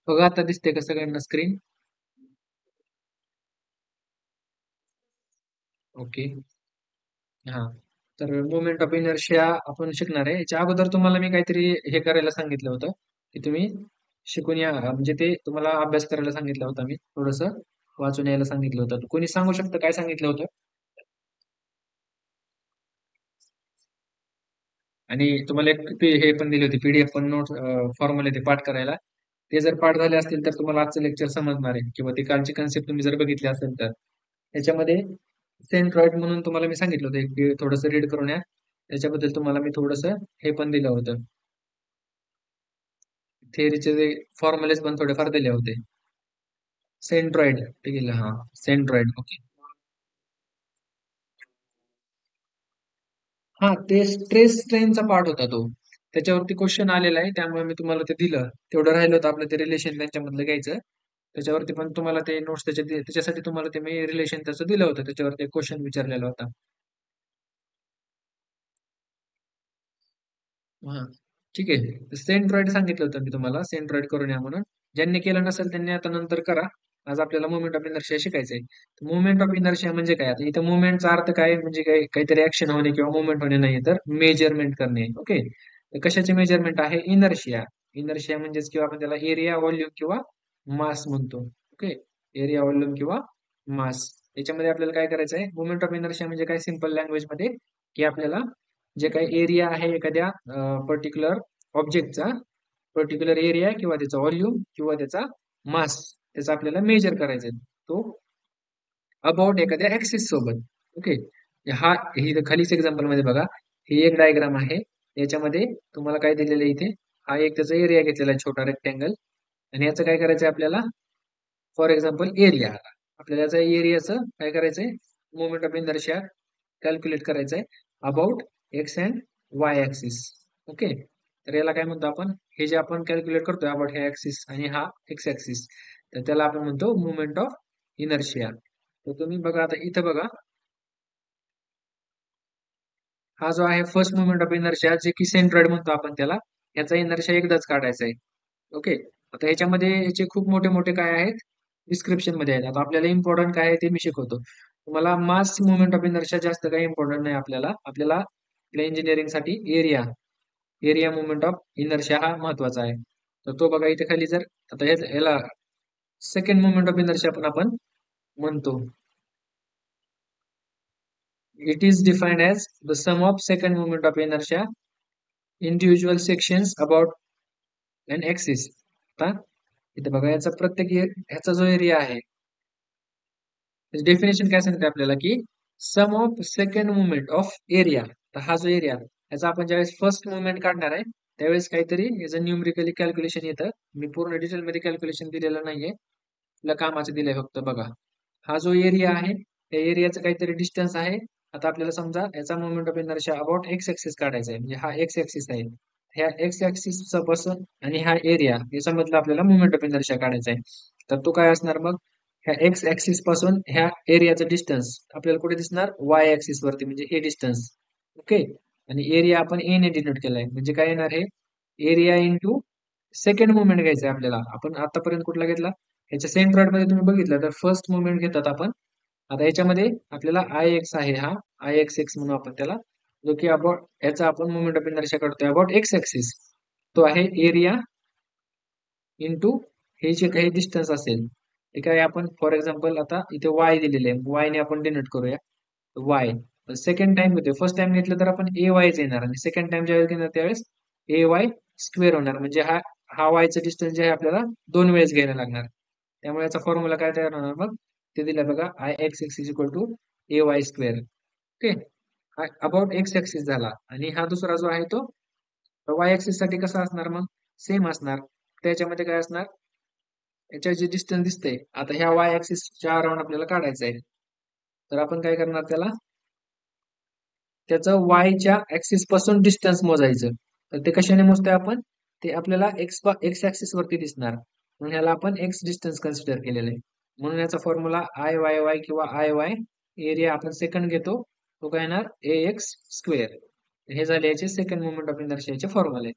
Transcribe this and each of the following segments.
बघा आता दिसते का सगळ्यांना स्क्रीन? ओके. हा. तर मोमेंट ऑफ इनर्शिया आपण शिकणार आहे. याच्या अगोदर तुम्हाला मी काहीतरी हे करायला सांगितलं होतं, की तुम्ही शिकून या, म्हणजे ते तुम्हाला अभ्यास करायला सांगितलं होता मी. थोडस वाचून यायला सांगितलं होतं. कोणी सांगू शकतं काय सांगितलं होतं? आणि तुम्हाला एक हे पण दिली होती, पीडीएफ पण नोट फॉर्म्युले ते पाठ करायला. ते जर पाठ झाले असतील तर तुम्हाला आजचं लेक्चर समजणार आहे, किंवा ती कालची कन्सेप्ट तुम्ही जर बघितली असेल तर. त्याच्यामध्ये सेंट्रॉइड म्हणून तुम्हाला मी सांगितलं होतं, एक थोडंसं रीड करून या. त्याच्याबद्दल तुम्हाला मी थोडंसं हे पण दिलं होतं, थिअरीचे जे फॉर्म्युलेज पण थोडेफार दिले होते. सेंट्रॉइड ठीक आहे, हा. Centroid, okay. हा, ते स्ट्रेस स्ट्रेनचा पार्ट होता तो. त्याच्यावरती क्वेश्चन आलेला आहे, त्यामुळे मी तुम्हाला ते दिलं. तेवढं राहिलं होतं आपलं ते रिलेशन त्यांच्यामधलं घ्यायचं. त्याच्यावरती पण तुम्हाला ते नोट्स त्याच्यासाठी तुम्हाला ते मी रिलेशन त्याचं दिलं होतं. त्याच्यावरती एक क्वेश्चन विचारलेला होता. हा, ठीक आहे. सेंट्रॉइड सांगितलं होतं मी तुम्हाला, सेंट्रॉइड करून या म्हणून. ज्यांनी केलं नसेल त्यांनी आता नंतर करा. आज आपल्याला मुवमेंट ऑफ इनर्शिया शिकायचंय. मुवमेंट ऑफ इनर्शिया म्हणजे काय? आता इथं मुवमेंटचा अर्थ काय म्हणजे काय, काहीतरी ऍक्शन होणे किंवा मुवमेंट होणे नाही, तर मेजरमेंट करणे. ओके. कशाचे मेजरमेंट आहे? इनर्शिया. इनर्शिया म्हणजेच किंवा आपण त्याला एरिया, व्हॉल्यूम किंवा मास म्हणतो. ओके. एरिया, व्हॉल्यूम किंवा मास. याच्यामध्ये आपल्याला काय करायचं आहे? मुवमेंट ऑफ इनर्शिया म्हणजे काय, सिंपल लँग्वेज मध्ये, की आपल्याला जे काही एरिया आहे एखाद्या पर्टिक्युलर ऑब्जेक्टचा, पर्टिक्युलर एरिया किंवा त्याचा व्हॉल्यूम किंवा त्याचा मास, त्याचा आपल्याला मेजर करायचा आहे. तो अबाउट एखाद्या ऍक्सिस सोबत. ओके. हा, ही खालीच एक्झाम्पल मध्ये बघा, ही एक डायग्राम आहे. याच्यामध्ये तुम्हाला काय दिलेलं आहे इथे? हा एक त्याचा एरिया घेतलेला आहे, छोटा रेक्टँगल. आणि याचं काय करायचं आहे आपल्याला? For example area. आपल्याला याचा एरियाचं काय करायचंय? मोमेंट ऑफ इनर्शिया कॅल्क्युलेट करायचंय about x and Y axis. Okay. तर याला काय म्हणतो आपण? हे जे आपण कॅल्क्युलेट करतोय अबाउट हे ऍक्सिस आणि हा एक्स ऍक्सिस, तर त्याला आपण म्हणतो मुवमेंट ऑफ इनर्शिया. तर तुम्ही बघा आता इथं बघा, हा जो आहे फर्स्ट मुवमेंट ऑफ इनर्शिया, जे की सेंट्रॉइड म्हणतो आपण त्याला. याचा इनर्शिया एकदाच काढायचा आहे. ओके. आता याच्यामध्ये याचे खूप मोठे मोठे काय आहेत, डिस्क्रिप्शन मध्ये आहेत. आता आपल्याला इम्पॉर्टंट काय आहे ते मी शिकवतो तुम्हाला. मास मुवमेंट ऑफ इनर्शिया जास्त काही इम्पॉर्टंट नाही आपल्याला. आपल्याला आपल्या इंजिनिअरिंग साठी area, area movement of inertia हा महत्वाचा आहे. तर तो बघा इथे खाली. जर आता याला सेकंड मुवमेंट ऑफ इनर्शिया पण आपण म्हणतो. It is defined as the sum of second moment of inertia individual sections about an axis. आता इथे बघा, याचा प्रत्येक ह्याचा जो एरिया आहे, डेफिनेशन काय सांगते आपल्याला, की sum of second moment of area. तर हा जो एरिया, याचा आपण ज्यावेळेस फर्स्ट मुवमेंट काढणार आहे त्यावेळेस काहीतरी याचं न्यूमरिकली कॅल्क्युलेशन येतं. मी पूर्ण डिटेल मध्ये कॅल्क्युलेशन दिलेलं नाहीये, तुला कामाचं दिलंय फक्त. बघा, हा जो एरिया आहे त्या एरियाचं काहीतरी डिस्टन्स आहे. आता आपल्याला समजा याचा moment of inertia about x axis काढायचा आहे, म्हणजे हा एक्स ऍक्सिस आहे. ह्या एक्स ऍक्सिसचा बसन आणि हा एरिया याच्यामधला आपल्याला मोमेंट ऑफ इनर्शिया काढायचा आहे. तर तो काय असणार मग? ह्या एक्स ऍक्सिस पासून ह्या एरियाचं डिस्टन्स आपल्याला कुठे दिसणार? वाय ऍक्सिस वरती, म्हणजे हे डिस्टन्स. ओके. आणि एरिया आपण ए ने डिनोट केलाय, म्हणजे काय येणार? हे एरिया इंटू सेकंड मुवमेंट घ्यायचा आहे आपल्याला. आपण आतापर्यंत कुठला घेतला? ह्याच्या सेंट्रॉइड मध्ये तुम्ही बघितलं तर फर्स्ट मुवमेंट घेतात आपण. आता याच्यामध्ये आपल्याला आय एक्स आहे, हा आय एक्स एक्स म्हणू आपण त्याला, जो की अबाउट याचा आपण मुवमेंट ऑफ इनर्शिया करतोय अबाउट एक्स ऍक्सिस. तो आहे एरिया इंटू हे जे काही डिस्टन्स असेल ते काय, आपण फॉर एक्झाम्पल आता इथे वाय दिलेले आहे, वाय ने आपण डिनोट करूया. वाय सेकंड टाइम घेतोय, फर्स्ट टाइम घेतलं तर आपण ए वायच येणार, आणि सेकंड टाइम ज्यावेळेस घेणार त्यावेळेस ए वाय स्क्वेअर होणार, म्हणजे हा हा वायचं डिस्टन्स जे आहे आपल्याला दोन वेळेस घ्यायला लागणार. त्यामुळे याचा फॉर्म्युला काय तयार होणार मग? ते दिलं बघा, I x x is equal to A y square. Okay. हा अबाउट एक्स एक्सिस झाला. आणि हा दुसरा जो आहे तो वाय एक्सिस साठी कसा असणार मग? सेम असणार. त्याच्यामध्ये काय असणार? याच्या जे डिस्टन्स दिसतंय, आता ह्या वाय ऍक्सिसच्या अराउंड आपल्याला काढायचं आहे. तर आपण काय करणार त्याला? त्याचं वायच्या ऍक्सिस पासून डिस्टन्स मोजायचं. तर ते कशाने मोजतोय आपण? ते आपल्याला एक्स एक्स ऍक्सिस वरती दिसणार, म्हणून ह्याला आपण एक्स डिस्टन्स कन्सिडर केलेलं आहे. म्हणून याचा फॉर्म्युला आय वाय वाय किंवा आय वाय, एरिया आपण सेकंड घेतो, तो काय येणार? ए एक्स स्क्वेअर. हे झाले याचे सेकंड मोमेंट ऑफ इनर्शियाचे फॉर्म्युले.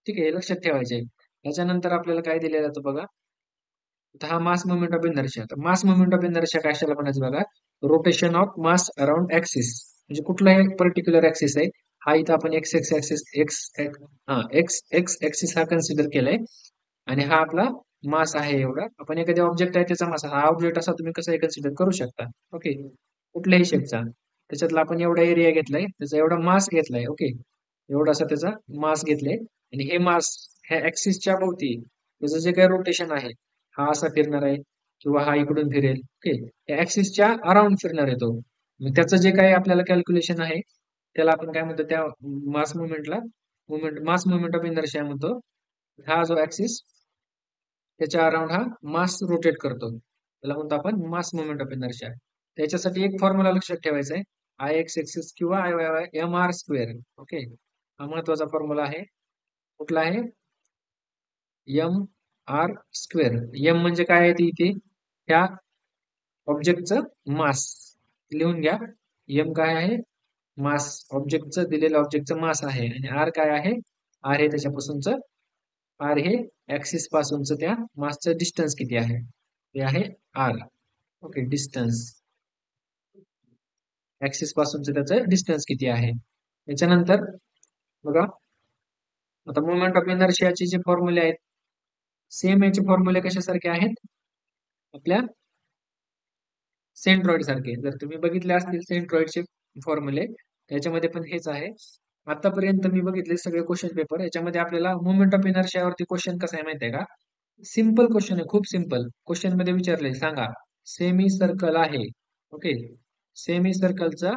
ठीक आहे, हे लक्षात ठेवायचे. याच्यानंतर आपल्याला काय दिलेलं जातं बघा. तर हा मास मुवमेंट ऑफ इनर्शिया. तर मास मुवमेंट ऑफ इनर्शिया कशाला म्हणायचं बघा, rotation of mass around axis. म्हणजे कुठलाही पर्टिक्युलर ऍक्सिस आहे, हा इथं आपण x x axis x x axis हा कन्सिडर केलाय, आणि हा आपला मास आहे एवढा. आपण एखाद्या ऑब्जेक्ट आहे त्याचा मास, हा ऑब्जेक्ट असा तुम्ही कसंही कन्सिडर करू शकता. ओके, कुठल्याही शेपचा, त्याच्यातला आपण एवढा एरिया घेतलाय, त्याचा एवढा मास घेतलाय. ओके, एवढासा त्याचा मास घेतलाय, आणि हे मास ह्या ऍक्सिसच्या भोवती त्याचं जे काही रोटेशन आहे, हा असा फिरणार आहे किंवा हा इकडून फिरेल. ओके, या ऍक्सिसच्या अराउंड फिरणार आहे तो. मग त्याचं जे काही आपल्याला कॅल्क्युलेशन आहे, त्याला आपण काय म्हणतो, त्या मास मुवमेंटला मास मुवमेंट ऑफ इनर्शिया म्हणतो. हा जो ऍक्सिस त्याच्या अराउंड हा मास रोटेट करतो, त्याला म्हणतो आपण मास मुवमेंट ऑफ इनर्शिया. त्याच्यासाठी एक फॉर्म्युला लक्षात ठेवायचा आहे, आय एक्स एक्सिस किंवा I y y M R square. Okay, हा महत्वाचा फॉर्म्युला आहे. कुठला आहे? M R square. एम म्हणजे काय आहे ते इथे ह्या ऑब्जेक्टचं मास लिहून घ्या. एम काय आहे? मास, ऑब्जेक्टचं दिलेलं ऑब्जेक्टचं मास आहे. आणि आर काय आहे? आर हे त्याच्यापासूनचं, आर हे ऍक्सिस पासूनचं त्या मासचं डिस्टन्स किती आहे ते आहे आर. ओके, डिस्टन्स, ऍक्सिस पासूनचं त्याचं डिस्टन्स किती आहे. याच्यानंतर बघा, आता मोमेंट ऑफ इनर्शियाचे जे फॉर्म्युले आहेत, सेम याचे फॉर्म्युले कशासारखे आहेत, आपल्या सेंट्रॉइड सारखे. जर तुम्ही बघितले असतील सेंट्रॉइडचे फॉर्म्युले, त्याच्यामध्ये पण हेच आहे. आतापर्यंत मी बघितले सगळे क्वेश्चन पेपर, याच्यामध्ये आपल्याला मोमेंट ऑफ इनर्शियावरती क्वेश्चन कसा आहे माहिती आहे का? सिंपल क्वेश्चन आहे, खूप सिंपल. क्वेश्चन मध्ये विचारले, सांगा सेमी सर्कल आहे. ओके, सेमी सर्कलचा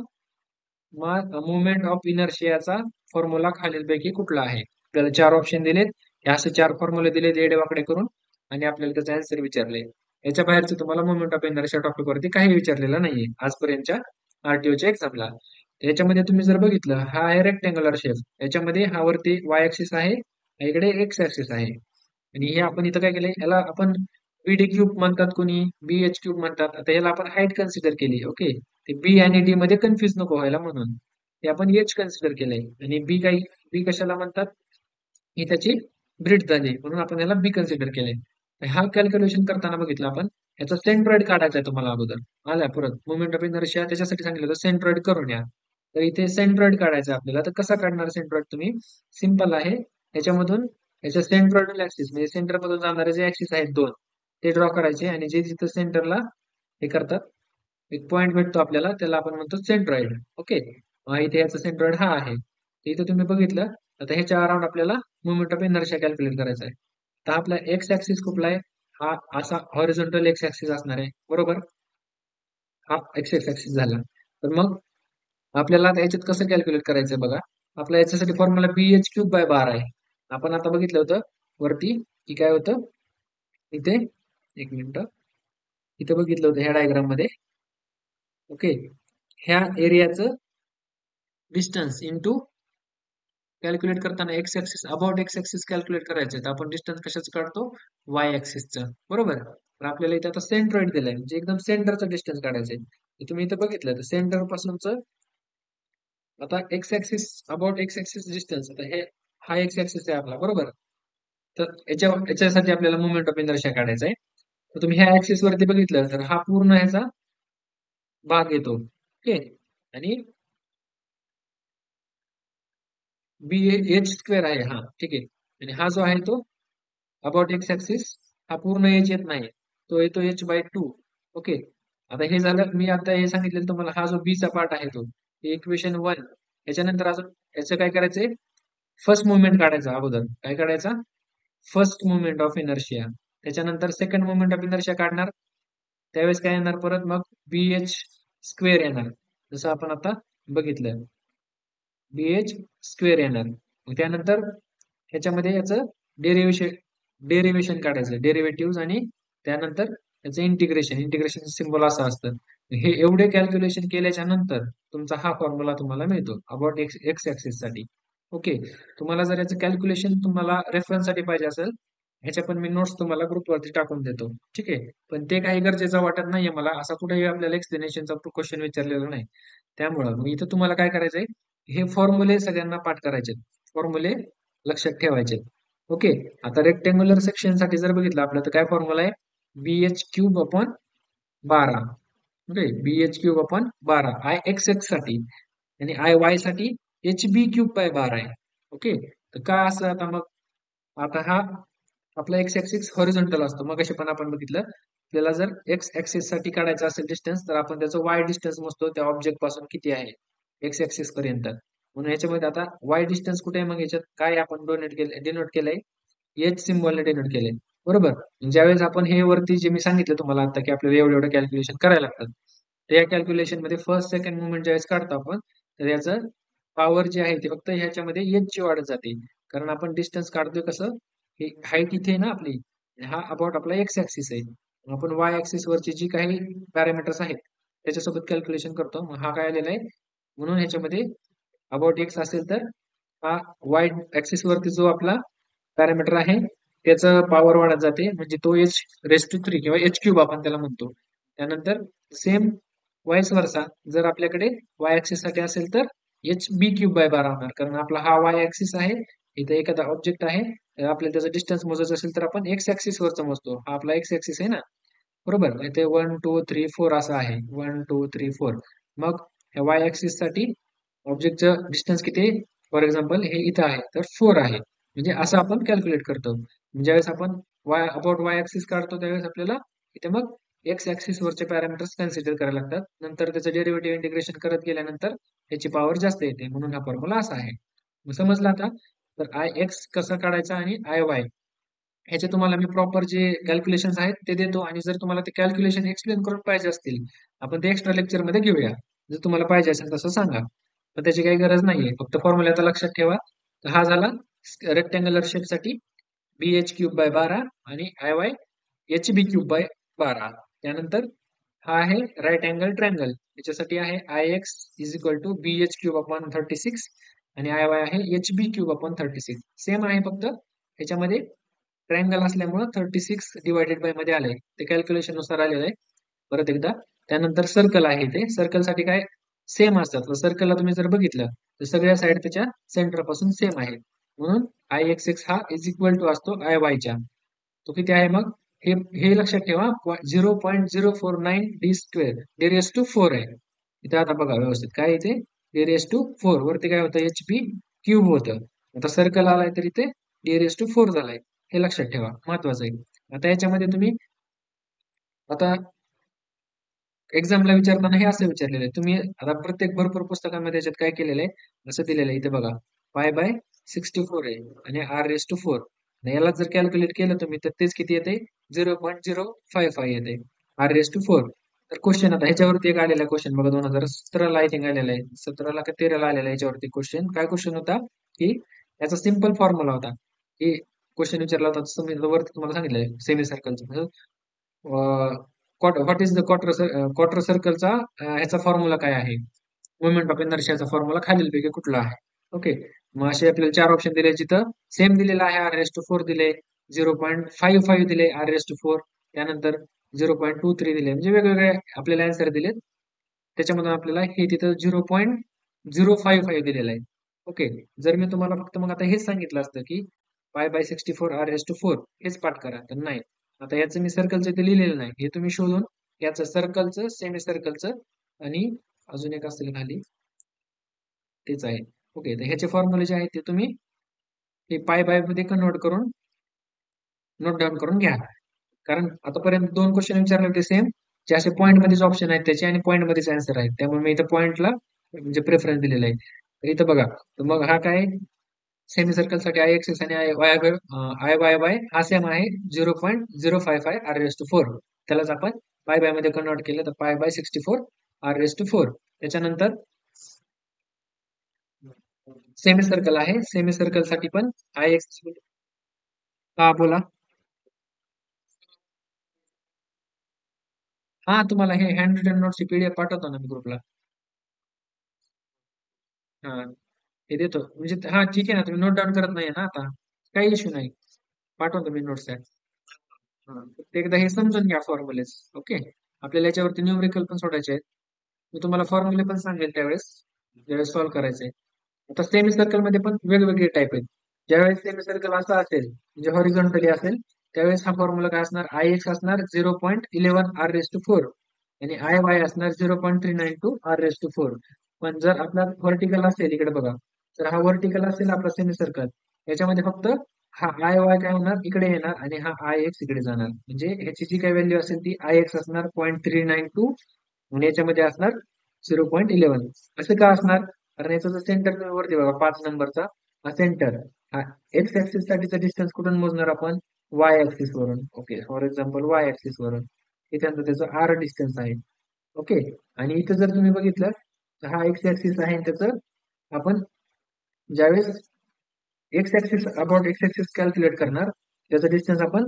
मुवमेंट ऑफ इनर्शियाचा फॉर्म्युला खालीलपैकी कुठला आहे? त्याला चार ऑप्शन दिलेत, हे असे चार फॉर्म्युले दिलेत एडेवाकडे करून, आणि आपल्याला त्याचा आन्सर विचारले. याच्या बाहेरचं तुम्हाला मोमेंट ऑफ इनर्शिया टॉपिक वरती काही विचारलेलं नाहीये आजपर्यंतच्या आरटीओच्या एक्झामला. याच्यामध्ये तुम्ही जर बघितलं, हा आहे रेक्टँग्युलर शेप, याच्यामध्ये हा वरती वाय ऍक्सिस आहे, इकडे एक्स ऍक्सिस आहे. आणि हे आपण इथं काय केलंय, याला आपण बीडी क्यूब म्हणतात, कोणी बी एच क्यूब म्हणतात. आता याला आपण हाईट कन्सिडर केली. ओके, ते बी आणि डी मध्ये कन्फ्युज नको व्हायला म्हणून ते आपण एच कन्सिडर केलंय. आणि बी काही, बी कशाला म्हणतात, ही त्याची ब्रीड झाली म्हणून आपण याला बी कन्सिडर केलंय. हा कॅल्क्युलेशन करताना बघितलं आपण, याचा सेंट्रॉइड काढायचा आहे तुम्हाला अगोदर. आला परत मोमेंट ऑफ इनर्शिया, त्याच्यासाठी सांगितलं होतं सेंट्रॉइड करून या. तर इथे सेंट्रॉइड काढायचं आहे आपल्याला. तर कसा काढणार सेंट्रॉइड तुम्ही? सिंपल आहे, याच्यामधून याच्या सेंट्रॉइडल ऍक्सिस म्हणजे सेंटर मधून जाणारे जे ऍक्सिस आहेत दोन, ते ड्रॉ करायचे, आणि जे जिथं सेंटरला हे करतात, एक पॉइंट भेटतो आपल्याला, त्याला आपण म्हणतो सेंट्रॉइड. ओके, इथे याचा सेंट्रॉइड हा आहे. तर इथं तुम्ही बघितलं, आता ह्याच्या अराउंड आपल्याला मोमेंट ऑफ इनर्शिया कॅल्क्युलेट करायचा आहे. तर आपला एक्स ऍक्सिस कुठला आहे? हा असा हॉरिझॉन्टल एक्स ऍक्सिस असणार आहे, बरोबर. हा एक्स ऍक्सिस झाला. तर मग आपल्याला आता याच्यात कसं कॅल्क्युलेट करायचं बघा. आपल्या याच्यासाठी formula B H cube by बार आहे. आपण आता बघितलं होतं वरती की काय होतं इथे, एक मिनिट, इथं बघितलं होतं ह्या डायग्राम मध्ये. ओके, ह्या एरियाचं डिस्टन्स इंटू, कॅल्क्युलेट करताना x axis, about x axis calculate करायचं, तर आपण डिस्टन्स कशाचं काढतो? वाय ऍक्सिसचं, बरोबर. तर आपल्याला इथे आता सेंट्रॉइड दिलाय, म्हणजे एकदम सेंटरचं डिस्टन्स काढायचंय. तर तुम्ही इथं बघितलं तर सेंटर पासूनच आता x axis, about x axis distance, आता हे हा एक्स ऍक्सिस आहे आपला, बरोबर. तर याच्यासाठी आपल्याला मोमेंट ऑफ इनर्शिया काढायचा आहे. तर तुम्ही ह्या ऍक्सिस वरती बघितलं तर हा पूर्ण ह्याचा भाग येतो. ओके, आणि बी एच स्क्वेअर आहे, हा ठीक आहे. आणि हा जो आहे तो अबाउट एक्स ऍक्सिस, हा पूर्ण एच येत नाही, तो येतो एच बाय टू. ओके, आता हे झालं, मी आता हे सांगितलेलं तुम्हाला, हा जो बी चा पार्ट आहे तो इक्वेशन वन. याच्यानंतर अजून याचं काय करायचंय, फर्स्ट मुवमेंट काढायचा अगोदर. काय काढायचा? First movement of inertia. त्याच्यानंतर सेकंड मुवमेंट ऑफ इनर्शिया काढणार, त्यावेळेस काय येणार परत, मग बी एच स्क्वेअर येणार, जसं आपण आता बघितलं, बी एच स्क्वेअर येणार. मग त्यानंतर ह्याच्यामध्ये याचं डेरिव्हेशन डेरिव्हेशन काढायचं, डेरिव्हेटिव्ह, आणि त्यानंतर त्याचं इंटिग्रेशन, इंटिग्रेशन सिम्बॉल असं असतं. हे एवढे कॅल्क्युलेशन केल्याच्या नंतर तुमचा हा फॉर्म्युला तुम्हाला मिळतो अबाउट एक्स एक्स ऍक्सिस साठी. ओके, तुम्हाला जर याचं कॅल्क्युलेशन तुम्हाला रेफरन्ससाठी पाहिजे असेल, ह्याच्या पण मी नोट्स तुम्हाला ग्रुपवरती टाकून देतो, ठीक आहे. पण ते काही गरजेचं वाटत नाहीये मला, असा कुठेही आपल्याला एक्सप्लेनेशनचा क्वेश्चन विचारलेला नाही. त्यामुळं मग इथं तुम्हाला काय करायचंय, हे फॉर्म्युले सगळ्यांना पाठ करायचे, फॉर्म्युले लक्षात ठेवायचे. ओके. आता रेक्टँग्युलर सेक्शन साठी जर बघितलं आपलं तर काय फॉर्म्युला आहे? BH cube upon 12. Okay, BH cube upon 12 I x x साठी आणि आय वाय साठी एच बी क्यूब बाय 12 आहे. ओके, तर का असं आता मग? आता हा आपला एक्स ऍक्सिस हॉरिझॉन्टल असतो. मग असे पण आपण बघितलं, आपल्याला जर एक्स ऍक्सिस साठी काढायचं असेल डिस्टन्स, तर आपण त्याचं वाय डिस्टन्स मोजतो त्या ऑब्जेक्ट पासून किती आहे एक्स ऍक्सिस पर्यंत. म्हणून याच्यामध्ये आता वाय डिस्टन्स कुठे आहे? मग याच्यात काय आपण डिनोट केलंय? एच सिम्बॉलने डिनोट केलंय. बरोबर. ज्यावेळेस आपण हे वरती जे मी सांगितलं तुम्हाला आता की आपल्याला एवढं एवढं कॅल्क्युलेशन करायला लागतात, तर या कॅल्क्युलेशन मध्ये फर्स्ट सेकंड मुवमेंट ज्यावेळेस काढतो आपण, तर याचं पॉवर जी आहे ती फक्त ह्याच्यामध्ये एच ची वाढत जाते. कारण आपण डिस्टन्स काढतोय कसं? ही हाईट इथे आहे ना आपली, हा अबाउट आपला एक्स ऍक्सिस आहे. आपण वाय ऍक्सिस वरची जी काही पॅरामीटर्स आहेत त्याच्यासोबत कॅल्क्युलेशन करतो. मग हा काय आलेला आहे? म्हणून ह्याच्यामध्ये अबाउट एक्स असेल तर हा वाय ऍक्सिस वरती जो आपला पॅरामीटर आहे त्याचं पॉवर वाढत जाते, म्हणजे तो एच रेस टू 3 किंवा एच क्यूब आपण त्याला म्हणतो. त्यानंतर सेम वाईस वर्सा जर आपल्याकडे वाय ऍक्सिस साठी असेल तर एच बी क्यूब बाय 12 होणार, कारण आपला हा वाय ऍक्सिस आहे, इथं एखादा ऑब्जेक्ट आहे, तर आपल्याला त्याचा डिस्टन्स मोजायचं असेल तर आपण एक्स ऍक्सिस वरचा मोजतो. हा आपला एक्स ऍक्सिस आहे ना, बरोबर. इथे 1 2 3 4 असं आहे, 1 2 3 4. मग वाय ऍक्सिस साठी ऑब्जेक्टचं डिस्टन्स किती आहे? फॉर एक्झाम्पल हे इथं आहे तर 4 आहे. म्हणजे असं आपण कॅल्क्युलेट करतो. ज्यावेळेस आपण वाय अबाउट वाय ऍक्सिस काढतो त्यावेळेस आपल्याला इथे मग एक्स ऍक्सिस वरचे पॅरामीटर्स कन्सिडर करायला लागतात. नंतर त्याचं डेरिव्हेटिव्ह इंटिग्रेशन करत गेल्यानंतर त्याची पॉवर जास्त येते. म्हणून हा फॉर्म्युला असा आहे. मग समजलं आता? तर आय एक्स कसा काढायचा आणि आय वाय ह्याचे तुम्हाला मी प्रॉपर जे कॅल्क्युलेशन्स आहेत ते देतो, आणि जर तुम्हाला ते कॅल्क्युलेशन एक्सप्लेन करून पाहिजे असतील, आपण ते एक्स्ट्रा लेक्चर मध्ये घेऊया. जर तुम्हाला पाहिजे असेल तसं सांगा. पण त्याची काही गरज नाहीये, फक्त फॉर्म्युला आता लक्षात ठेवा. तर हा झाला रेक्टँग्युलर शेपसाठी बी एच क्यूब बाय 12 आणि I Y H B cube by 12. त्यानंतर हा आहे राईट अँगल ट्रँगल, याच्यासाठी आहे I X is equal to B H cube upon 36 आणि आय वाय आहे H B cube upon 36. Same आहे, फक्त ह्याच्यामध्ये ट्रँगल असल्यामुळं 36 डिवायडेड बाय मध्ये आलंय, ते कॅल्क्युलेशन नुसार आलेलं आहे. परत एकदा, त्यानंतर सर्कल आहे, ते सर्कल साठी काय सेम असतात. सर्कलला तुम्ही जर बघितलं तर सगळ्या साईड त्याच्या सेंटर पासून सेम आहे. म्हणून आय एक्स एक्स हा इज इक्वल टू असतो आय वायच्या. तो किती आहे मग? हे हे लक्षात ठेवा, 0.049 डी स्क्वेअर डेरियस टू 4 आहे. इथे आता बघा व्यवस्थित काय इथे डेरियस टू 4 वरती काय होतं? एच पी क्यूब होतं. आता सर्कल आलाय तर इथे डेरियस टू 4 झालाय. हे लक्षात ठेवा, महत्वाचं आहे. आता याच्यामध्ये तुम्ही आता एक्झामला विचारताना हे असं विचारलेलं आहे. तुम्ही आता प्रत्येक भरपूर पुस्तकांमध्ये याच्यात काय केलेलं आहे असं दिलेलं आहे. इथे बघा पाय बाय 64 आहे आणि आर रेस टू 4. याला जर कॅल्क्युलेट केलं तुम्ही तर तेच किती येते? 0.055 येते आर रेस टू 4. तर क्वेश्चन आता ह्याच्यावरती एक आलेला क्वेश्चन बघा, 2017 आय थिंक आलेला आहे, 17 का 13 आलेला आहे. याच्यावरती क्वेश्चन काय क्वेश्चन होता की याचा सिंपल फॉर्म्युला होता की क्वेश्चन विचारला होता तसं मी वरती तुम्हाला सांगितलंय सेमी सर्कलचं. व्हॉट इज द क्वार्टर सर्कलचा ह्याचा फॉर्म्युला काय आहे? मोमेंट ऑफ इनर्शियाचा फॉर्म्युला खालीलपैकी कुठला आहे? ओके. मग असे आपल्याला 4 ऑप्शन दिले, जिथं सेम दिलेला आहे आर एस टू 4 दिले, 0.55 दिले आर एस टू 4, त्यानंतर 0.23 दिले, म्हणजे वेगवेगळे आपल्याला आन्सर दिलेत. त्याच्यामधून आपल्याला हे तिथं 0.055 दिलेलं आहे. ओके. जर मी तुम्हाला फक्त मग आता हेच सांगितलं असतं की pi by 64 R S to 4 हेच पाठ करा, तर नाही. आता याचं मी सर्कलचं इथे लिहिलेलं नाही, हे तुम्ही शोधून याचं सर्कलचं सेमी सर्कलचं आणि अजून एक असेल खाली तेच आहे. ओके. तर ह्याचे फॉर्म्युले जे आहेत ते तुम्ही हे पाय बाय मध्ये कन्वर्ट करून नोट डाऊन करून घ्या. कारण आतापर्यंत 2 क्वेश्चन विचारले होते सेम, जे असे पॉईंट मध्येच ऑप्शन आहेत त्याचे आणि पॉईंट मध्येच आन्सर आहेत. त्यामुळे मी इथं पॉईंटला म्हणजे प्रेफरन्स दिलेला आहे. तर इथं बघा, तर मग हा काय सेमी सर्कल साठी आय एक्सेस आणि आय वाय वाय हा सेम आहे 0.055 आर रेस टू 4. त्यालाच आपण पाय बाय मध्ये कन्वर्ट केलं तर pi by 64 R race to 4. त्याच्यानंतर सेमी सर्कल आहे, सेमी सर्कल साठी पण आय एक्स. हा बोला. हा, तुम्हाला हे हँड रिटन नोट्सची पीडीएफ पाठवतो ना मी ग्रुपला. हा, हे देतो म्हणजे हा ठीक आहे ना, तुम्ही नोट डाऊन करत नाही ना आता, काही इश्यू नाही, पाठवतो मी नोट्स. हा, ते एकदा हे समजून घ्या फॉर्म्युलेस. ओके. आपल्याला याच्यावरती न्यूमरिकल पण सोडायचे आहेत. मी तुम्हाला फॉर्म्युले पण सांगेल त्यावेळेस ज्यावेळेस सॉल्व्ह करायचे. आता सेमी सर्कल मध्ये पण वेगवेगळे टाईप आहेत. ज्यावेळेस सेमी सर्कल असा असेल म्हणजे हॉरिझॉन्टली असेल त्यावेळेस हा फॉर्म्युला काय असणार, आय एक्स असणार 0.11 r⁴ आणि आय वाय असणार 0.392 r⁴. पण जर आपला व्हर्टिकल असेल इकडे बघा, तर हा व्हर्टिकल असेल आपला सेमी सर्कल, याच्यामध्ये फक्त हा आय वाय काय होणार इकडे येणार आणि हा आय एक्स इकडे जाणार. म्हणजे ह्याची जी काही व्हॅल्यू असेल ती आय एक्स असणार 0.392 आणि याच्यामध्ये असणार 0.11. असं का असणार, कारण याचं जर सेंटर तुम्ही वरती बघा 5 नंबरचा हा सेंटर, हा एक्स ऍक्सिस साठीचा डिस्टन्स कुठून मोजणार आपण, वाय ऍक्सिस वरून. Okay, for example Y axis वरून इथं त्याचं आर डिस्टन्स आहे. ओके, आणि इथं जर तुम्ही बघितलं तर हा एक्स ऍक्सिस आहे आणि त्याचं आपण ज्यावेळेस x axis about x axis calculate करणार त्याचा डिस्टन्स आपण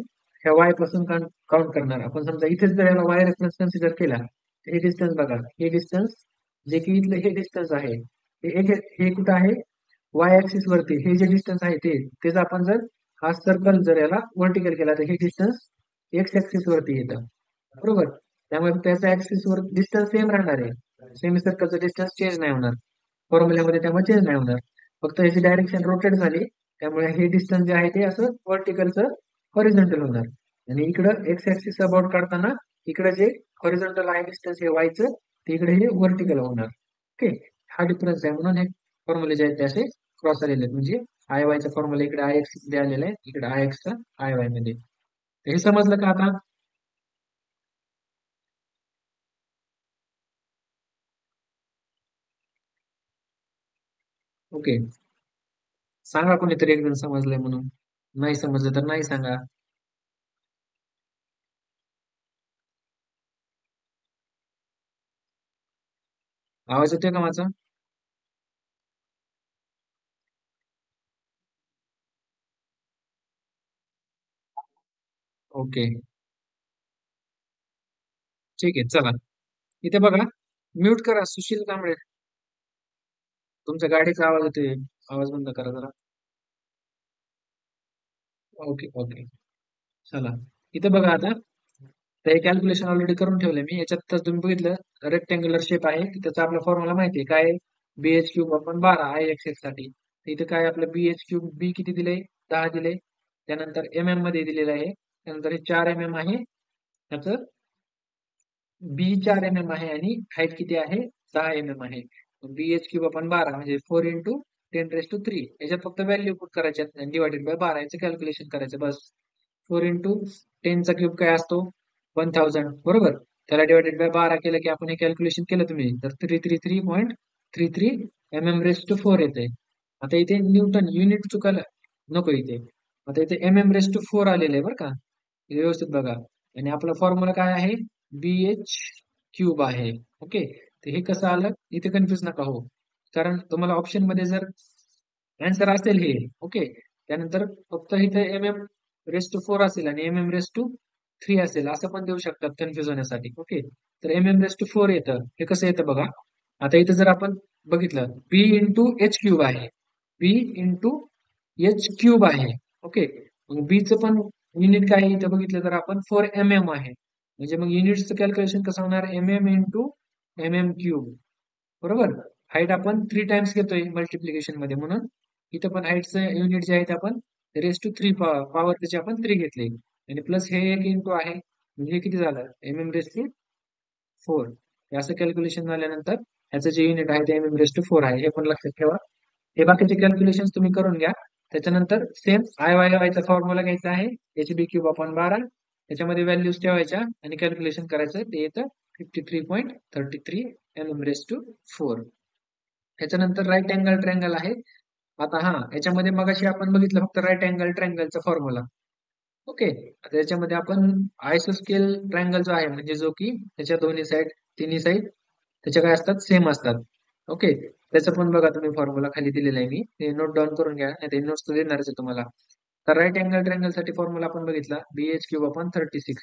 ह्या वाय पासून काउंट करणार. आपण समजा इथेच जर याला वाय रेफरन्स कन्सिडर केला तर हे डिस्टन्स बघा, हे डिस्टन्स जे की इथलं हे डिस्टन्स आहे हे कुठं आहे, वाय ऍक्सिस वरती हे जे डिस्टन्स आहे तेच आपण जर हा सर्कल जर याला व्हर्टिकल केला तर हे डिस्टन्स एक्स ऍक्सिस वरती येतं. बरोबर, त्यामुळे त्याचा ऍक्सिस वर डिस्टन्स सेम राहणार आहे, सेमी सर्कलचा डिस्टन्स चेंज नाही होणार फॉर्म्युल्यामध्ये, त्यामुळे चेंज नाही होणार. फक्त याची डायरेक्शन रोटेट झाली त्यामुळे हे डिस्टन्स जे आहे ते असं व्हर्टिकलचं हॉरिझॉन्टल होणार. आणि इकडं एक्स ऍक्सिस अबाउट काढताना इकडे जे हॉरिझॉन्टल आहे डिस्टन्स हे वायचं, ते इकडे हे व्हर्टिकल होणार. ओके, हा डिफरन्स आहे म्हणून हे फॉर्म्युले जे आहेत ते असे क्रॉस आलेले आहेत. म्हणजे आय वायचा फॉर्म्युला इकडे आय एक्स मध्ये आलेला आहे, इकडे आय एक्सचा आय वाय मध्ये. हे समजलं का आता? ओके, सांगा कोणीतरी एक जण समजलंय म्हणून, नाही समजलं तर नाही सांगा. आवाज येतोय का माझा? ओके, ठीक आहे, चला. इथे बघा, म्यूट करा सुशील कांबळे, तुमच्या गाडीचा आवाज येतोय, आवाज बंद करा जरा. ओके ओके, चला. इथे बघा आता, तर हे कॅल्क्युलेशन ऑलरेडी करून ठेवलंय मी. याच्यात तर तुम्ही बघितलं रेक्टँग्युलर शेप आहे, त्याचा आपला फॉर्म्युला माहिती आहे काय, बीएच क्यूब आपण 12 आय एक्स एक्स साठी. तर इथे काय आपलं बीएच क्यूब बी किती दिले, 10 दिले. त्यानंतर एम एम मध्ये दिलेलं आहे, त्यानंतर हे 4 mm आहे त्याचं, बी 4 mm आहे आणि हाईट किती आहे, 6 mm आहे. बी एच क्यूब आपण 12 म्हणजे 4 × 10⁻³ याच्यात फक्त व्हॅल्यू पुट करायच्या डिवायडेड बाय 12 याचं कॅल्क्युलेशन करायचं बस. 4 × 10 चा क्यूब काय असतो, 1000 बरोबर. त्याला डिवायडेड बाय 12 केलं की आपण हे कॅल्क्युलेशन केलं तुम्ही तर 333.33 mm⁻⁴ येते. आता इथे न्यूटन युनिट चुकायला नको इथे. आता इथे mm⁻⁴ आलेलं आहे बरं का, हे व्यवस्थित बघा. आणि आपला फॉर्म्युला काय आहे, बी एच क्यूब आहे. ओके, तर हे कसं आलं इथे कन्फ्युज नका हो, कारण तुम्हाला ऑप्शन मध्ये जर आन्सर असेल हे, ओके, त्यानंतर फक्त इथे mm⁻⁴ असेल आणि mm⁻³ असेल असं पण देऊ शकतात कन्फ्युज होण्यासाठी. ओके, तर mm⁻⁴ येतं, हे कसं येतं बघा. आता इथे जर आपण बघितलं बी इंटू एच क्यूब आहे, बी इंटू एच क्यूब आहे. ओके, मग बीचं पण युनिट काय आहे इथं बघितलं तर आपण 4 mm आहे. म्हणजे मग युनिटचं कॅल्क्युलेशन कसं होणार, mm⁻⁴ बरोबर. हाईट आपण 3 टाइम्स घेतोय मल्टिप्लिकेशन मध्ये, म्हणून इथं पण हाईटचं युनिट जे आहे ते आपण रेस टू 3 पॉवर त्याचे आपण 3 घेतले आणि प्लस हे एक इंटू आहे म्हणजे हे किती झालं, mm⁻⁴. हे असं कॅल्क्युलेशन झाल्यानंतर ह्याचं जे युनिट आहे ते mm⁻⁴ आहे, हे पण लक्षात ठेवा. हे बाकीचे कॅल्क्युलेशन तुम्ही करून घ्या. त्याच्यानंतर सेम आय वाय वायचा फॉर्म्युला घ्यायचा आहे, एच बी क्यूब अपॉन 12, त्याच्यामध्ये व्हॅल्यूज ठेवायच्या आणि कॅल्क्युलेशन करायचं, ते येतं 53.33 mm⁻⁴. ह्याच्यानंतर राईट अँगल ट्रँगल आहे. आता हा याच्यामध्ये मगाशी आपण बघितलं फक्त राईट अँगल ट्रँगलचा फॉर्म्युला. ओके, आता याच्यामध्ये आपण आयसोस्केल ट्रँगल जो आहे म्हणजे जो की त्याच्या दोन्ही साईड, तिन्ही साईड त्याच्या काय असतात, सेम असतात. ओके, त्याचं पण बघा तुम्ही फॉर्म्युला खाली दिलेला आहे, मी ते नोट डाऊन करून घ्या, नाही ते नोट्स तर देणारच आहे तुम्हाला. तर राईट अँगल ट्रँगल साठी फॉर्म्युला आपण बघितला, BH cube upon 36.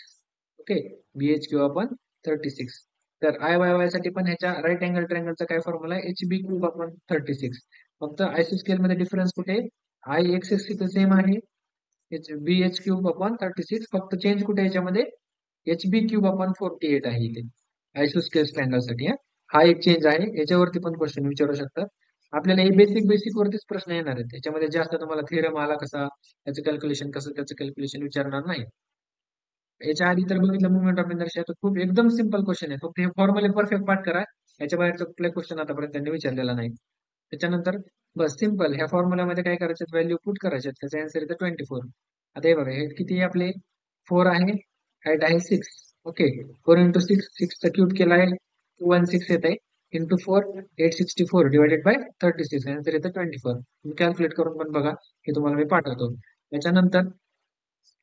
Okay, BH cube upon 36. तर आय वाय वाय साठी पण ह्याच्या राईट अँगल ट्रँगलचा काय फॉर्म्युला आहे, एच बी क्यूब अपॉन 36. फक्त आयसोस्केल मध्ये डिफरन्स कुठे, आय एक्स एक्स तिथं सेम आहे, बी एच क्यूब अपॉन 36, फक्त चेंज कुठे याच्यामध्ये, एच बी क्यूब अपॉन 48 आहे इथे आयसोस्केल ट्रँगल साठी. हा एक चेंज आहे, याच्यावरती पण क्वेश्चन विचारू शकतात. आपल्याला हे बेसिक बेसिक वरतीच प्रश्न येणार आहेत. त्याच्यामध्ये जास्त तुम्हाला थेरम आला कसा, त्याचं कॅल्क्युलेशन कसं, त्याचं कॅल्क्युलेशन विचारणार नाही. याच्या आधी तर बघितलं मुवमेंट ऑफ इनर्शिया, तर खूप एकदम सिंपल क्वेश्चन आहे. फक्त हे फॉर्म्युले परफेक्ट पाठ करा. याच्या बाहेरचा कुठलाही क्वेश्चन आतापर्यंत त्यांनी विचारलेला नाही. त्याच्यानंतर बस सिंपल ह्या फॉर्म्युल्यामध्ये काय करायचं, व्हॅल्यू पुट करायचे. त्याचा आन्सर येतं 24. आता हे बघा, हे किती आहे आपले 4 आहे, हाईट आहे 6. ओके, 4 इंटू 6, 6 क्यूब केला आहे 216 येत आहे, इंटू 4 864 डिवायडेड बाय 36, आन्सर येतं 24. तुम्ही कॅल्क्युलेट करून पण बघा, हे तुम्हाला मी पाठवतो. त्याच्यानंतर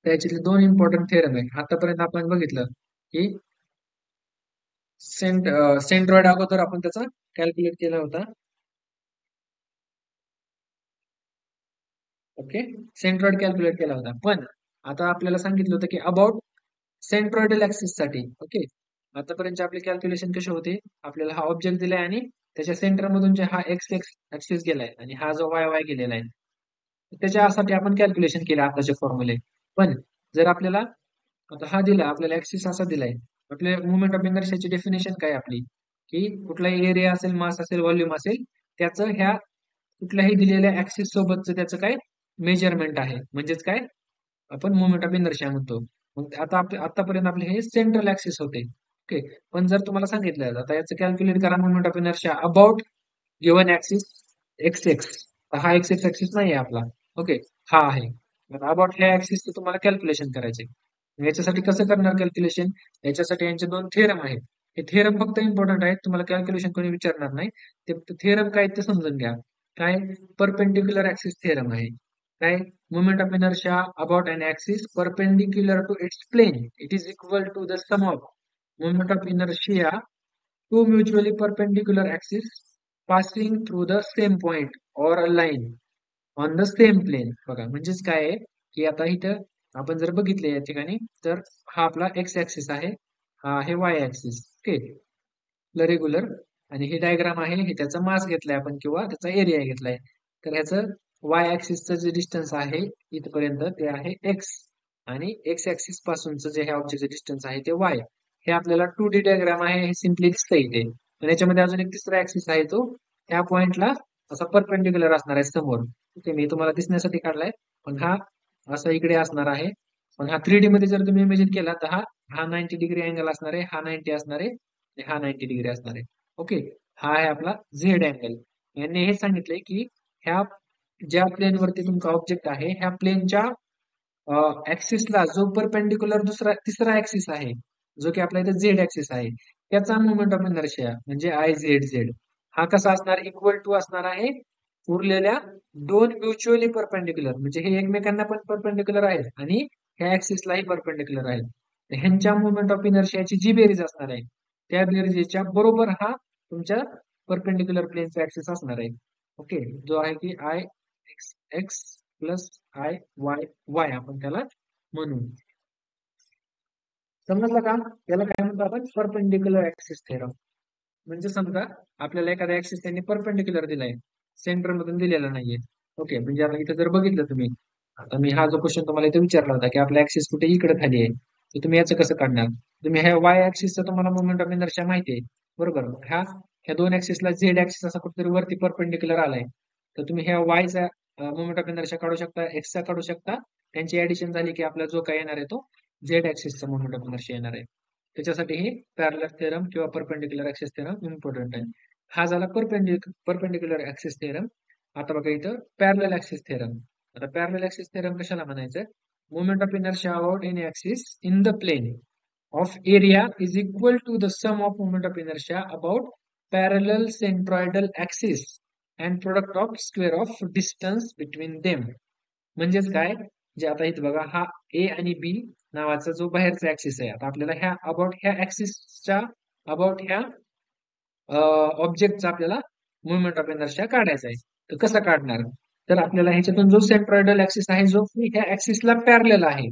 त्याच्यातले दोन इम्पॉर्टंट थेरम आहे. आतापर्यंत आपण बघितलं की सेंट्रॉइड अगोदर आपण त्याचा कॅल्क्युलेट केला होता. ओके, सेंट्रॉइड कॅल्क्युलेट केला होता. पण आता आपल्याला सांगितलं होतं की अबाउट सेंट्रॉइडल ऍक्सिस साठी. ओके, आतापर्यंत आपले कॅल्क्युलेशन कसे होते, आपल्याला हा ऑब्जेक्ट दिलाय आणि त्याच्या सेंटर मधून जे हा एक्स एक्स ऍक्सिस गेलाय आणि हा जो वाय वाय गेलेला आहे, त्याच्यासाठी आपण कॅल्क्युलेशन केलं आताचे फॉर्म्युले. पण जर आपल्याला आता हा दिला, आपल्याला ऍक्सिस असा दिलाय, आपल्या मुवमेंट ऑफ इनर्शियाची डेफिनेशन काय आपली, की कुठलाही एरिया असेल, मास असेल, व्हॉल्यूम असेल, त्याचं ह्या कुठल्याही दिलेल्या ऍक्सिस सोबतचं त्याचं काय मेजरमेंट आहे, म्हणजेच काय आपण मोमेंट ऑफ इनर्शिया म्हणतो. मग आता आतापर्यंत आपले हे सेंट्रल ऍक्सिस होते. ओके, पण जर तुम्हाला सांगितलं आता याचं कॅल्क्युलेट करा moment of inertia about given axis x x, हा एक्स एक्स ऍक्सिस नाही आहे आपला. ओके, हा आहे. अबाउट ह्या ऍक्सिसचं तुम्हाला कॅल्क्युलेशन करायचे. याच्यासाठी कसं करणार कॅल्क्युलेशन, याच्यासाठी यांचे दोन थेरम आहेत. हे थेरम फक्त इम्पॉर्टंट आहेत, तुम्हाला कॅल्क्युलेशन कोणी विचारणार नाही. ते थेरम काय ते समजून घ्या. काय, परपेंडिक्युलर ऍक्सिस थेरम आहे. काय, moment of inertia about an axis perpendicular to its plane, it is equal to the sum of moment of inertia two mutually perpendicular axes passing through the same point or a line on the same plane. बघा म्हणजेच काय आहे, की आता इथं आपण जर बघितले या ठिकाणी, तर हा आपला एक्स ऍक्सिस आहे, हा आहे वाय ऍक्सिस. ओके, रेग्युलर, आणि हे डायग्राम आहे, हे त्याचा मास घेतलाय आपण किंवा त्याचा एरिया घेतलाय. तर ह्याचं वाय ऍक्सिसचं जे डिस्टन्स आहे इथपर्यंत ते आहे एक्स, आणि एक्स ऍक्सिस पासूनचं जे ह्या ऑब्जेक्टचं डिस्टन्स आहे ते वाय. हे आपल्याला 2D डायग्राम आहे, हे सिम्पली दिसतंय इथे. पण याच्यामध्ये अजून एक तिसरा ऍक्सिस आहे, तो त्या पॉइंटला असा परपेंडिक्युलर असणार आहे समोर. ओके, मी तुम्हाला दिसण्यासाठी काढलाय, पण हा असा इकडे असणार आहे. पण हा 3D मध्ये जर तुम्ही इमेजिन केला, तर हा हा 90 डिग्री अँगल असणार आहे, हा 90 असणार आहे, आणि हा 90 डिग्री असणार आहे. ओके, हा आहे आपला झेड अँगल. यांनी हे सांगितलंय की ह्या ज्या प्लेन वरती तुमचा ऑब्जेक्ट आहे, ह्या प्लेनच्या ऍक्सिसला जो परपेंडिक्युलर दुसरा तिसरा ऍक्सिस आहे, जो की आपला इथे झेड ऍक्सिस आहे, त्याचा मोमेंट ऑफ इनर्शिया म्हणजे आय झेड झेड हा कसा असणार, इक्वल टू असणार आहे उरलेल्या दोन म्युच्युअली परपेंडिक्युलर, म्हणजे हे एकमेकांना पण परपेंडिक्युलर आहेत आणि ह्या ऍक्सिसलाही परपेंडिक्युलर आहेत. ह्यांच्या मोमेंट ऑफ इनर्शियाची जी बेरीज असणार आहे, त्या बेरीजच्या बरोबर हा तुमच्या परपेंडिक्युलर प्लेनचा ऍक्सिस असणार आहे. ओके, जो आहे की I x x plus I y Y आपण त्याला म्हणू. समजलं का, त्याला काय म्हणतो आपण, परपेंडिक्युलर ऍक्सिस थेरम. म्हणजे समजा आपल्याला एखादा ऍक्सिस त्यांनी परपेंडिक्युलर दिलाय, सेंटर मधून दिलेला नाहीये. ओके, म्हणजे आता इथं जर बघितलं तुम्ही, आता मी हा जो क्वेश्चन तुम्हाला इथे विचारला होता की आपला ऍक्सिस कुठे इकडे खाली आहे, तर तुम्ही याचं कसं काढणार. तुम्ही ह्या वाय ऍक्सिसचा तुम्हाला मोमेंट ऑफ इनर्शिया माहिती आहे, बरोबर. ह्या दोन ऍक्सिसला झेड ऍक्सिस असा कुठेतरी वरती परपेंडिक्युलर आलाय, तर तुम्ही ह्या वायचा मोमेंट ऑफ इनर्शिया काढू शकता, एक्सचा काढू शकता. त्यांची ऍडिशन झाली की आपला जो काय येणार आहे तो झेड ऍक्सिसचा मोमेंट ऑफ इनर्शिया येणार आहे. त्याच्यासाठी हे पॅरलल थेरम किंवा परपेंडिक्युलर ऍक्सिस थेरम इम्पॉर्टंट आहे. हा झाला परपेंडिक्युलर ऍक्सिस थेरम. आता बघा इथं पॅरलल ऍक्सिस थेरम. आता पॅरलल ऍक्सिस थेरम कशाला म्हणायचं, moment of inertia about any axis in the plane of area is equal to the sum of moment of inertia about parallel centroidal axis and product of square of distance between them. म्हणजेच काय, जे आता इथे बघा हा ए आणि बी नावाचा जो बाहेरचा ऍक्सिस आहे, आता आपल्याला ह्या अबाउट ह्या ऍक्सिसच्या अबाउट ह्या ऑब्जेक्टचा आपल्याला मुवमेंट ऑफ इनर्शिया काढायचा आहे. तर कसं काढणार, तर आपल्याला ह्याच्यातून जो सेंट्रॉइडल ऍक्सिस आहे, जो ह्या ऍक्सिसला पॅरलल आहे,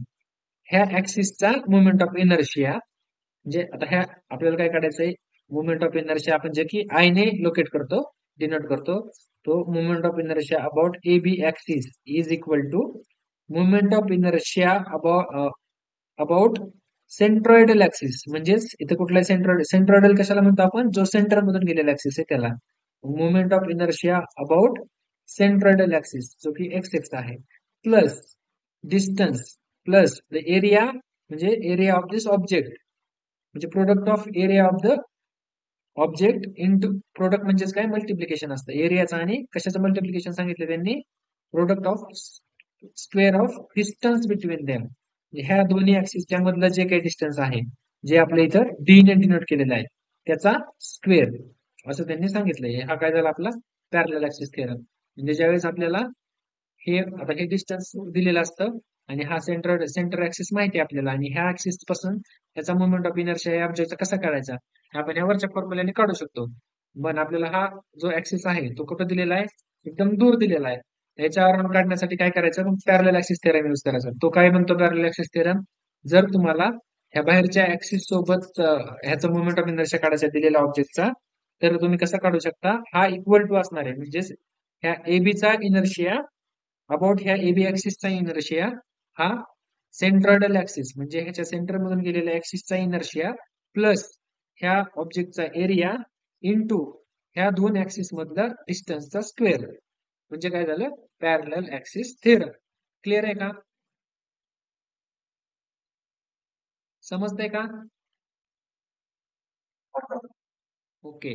ह्या ऍक्सिसचा मुवमेंट ऑफ इनर्शिया, म्हणजे आता ह्या आपल्याला काय काढायचंय, मुवमेंट ऑफ इनर्शिया आपण जे की आय ने लोकेट करतो, डिनोट करतो, तो moment of inertia about A B axis is equal to moment of inertia about centroidal axis. म्हणजेच इथे कुठला सेंट्रॉइडल कशाला म्हणतो आपण, जो सेंटर मधून गेलेला ऍक्सिस आहे त्याला. Moment of inertia about centroidal axis जो की एक्स एक्स आहे, plus distance plus the area म्हणजे एरिया ऑफ दिस ऑब्जेक्ट, म्हणजे product of area of the object into product म्हणजेच काय मल्टिप्लिकेशन असतं एरियाचं आणि कशाचं मल्टिप्लिकेशन सांगितलं त्यांनी, product of square of distance between them, ह्या दोन्ही ऍक्सिसच्या मधलं जे काही डिस्टन्स आहे जे आपल्या इथं डी ने डिनोट केलेलं आहे त्याचा स्क्वेअर, असं त्यांनी सांगितलंय. हा काय झाला आपला पॅरलल ऍक्सिस थेरम. म्हणजे ज्यावेळेस आपल्याला हे आता हे डिस्टन्स दिलेलं असतं आणि हा सेंटर ऍक्सिस माहिती आहे आपल्याला आणि ह्या ऍक्सिस पासून त्याचा मोमेंट ऑफ इनर्शिया या ऑब्जेक्टचा कसा काढायचा आपण या वरच्या फॉर्म्युल्याने काढू शकतो. पण आपल्याला हा जो ऍक्सिस आहे तो कुठं दिलेला आहे, एकदम दूर दिलेला आहे. याच्यावरून काढण्यासाठी काय करायचं, मग पॅरलल ऍक्सिस थेरम यूज करायचा. तो काय म्हणतो पॅरलल ऍक्सिस थेरम, जर तुम्हाला ह्या बाहेरच्या ऍक्सिस सोबत ह्याचा मोमेंट ऑफ इनर्शिया काढायचा दिलेला ऑब्जेक्टचा, तर तुम्ही कसा काढू शकता, हा इक्वल टू असणार आहे म्हणजेच ह्या एबीचा इनर्शिया अबाउट ह्या एबी ऍक्सिसचा इनर्शिया हा सेंट्रॉइडल ऍक्सिस म्हणजे ह्याच्या सेंटर मधून गेलेल्या ऍक्सिसचा इनर्शिया प्लस ह्या ऑब्जेक्टचा एरिया इंटू ह्या दोन ऍक्सिस मधला डिस्टन्सचा स्क्वेअर, म्हणजे काय झालं पॅरलल ऍक्सिस थेरम. क्लिअर आहे का, समजतंय का? ओके.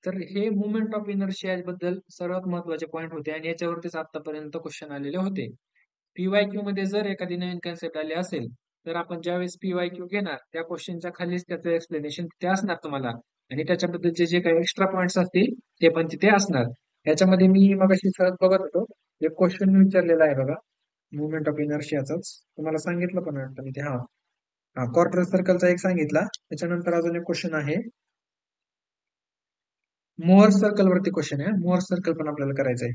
तर हे मुवमेंट ऑफ इनर्शिया बद्दल सर्वात महत्वाचे पॉईंट होते आणि याच्यावरतीच आतापर्यंत क्वेश्चन आलेले होते. पीवायक्यू मध्ये जर एखादी नवीन कन्सेप्ट आली असेल तर आपण ज्यावेळेस पीवायक्यू घेणार त्या क्वेश्चनच्या खालीच त्याचं एक्सप्लेनेशन तिथे असणार तुम्हाला आणि त्याच्याबद्दलचे जे काही एक्स्ट्रा पॉइंट्स असतील ते पण तिथे असणार. याच्यामध्ये मी मगाशी सहज बघत होतो, एक क्वेश्चन विचारलेला आहे बघा, मुवमेंट ऑफ इनर्शियाचाच तुम्हाला सांगितलं पण वाटतं मी ते, हा हा क्वार्टर सर्कलचा एक सांगितला, त्याच्यानंतर अजून एक क्वेश्चन आहे मोअर सर्कल वरती क्वेश्चन आहे, मोअर सर्कल पण आपल्याला करायचं आहे.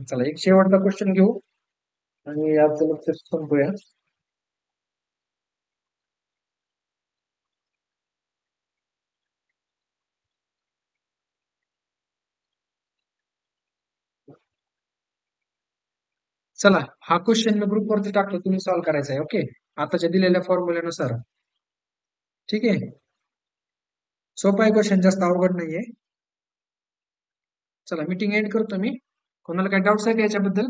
चला एक शेवटचा क्वेश्चन घेऊ आणि आजचं लेक्चर संपूया. चला हा क्वेश्चन मी ग्रुपवरती टाकतो, तुम्ही सॉल्व्ह करायचा आहे. ओके, आताच्या दिलेल्या फॉर्म्युल्यानुसार. ठीक आहे, सोपा आहे क्वेश्चन, जास्त अवघड नाहीये. चला मीटिंग एंड करतो मी. कोणाला काही डाऊट्स आहे का याच्याबद्दल?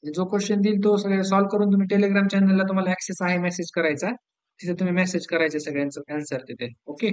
जो क्वेश्चन देईल तो सगळे सॉल्व्ह करून तुम्ही टेलिग्राम चॅनलला तुम्हाला ऍक्सेस आहे मेसेज करायचा, तिथे तुम्ही मेसेज करायचे सगळ्यांचं आन्सर तिथे. ओके.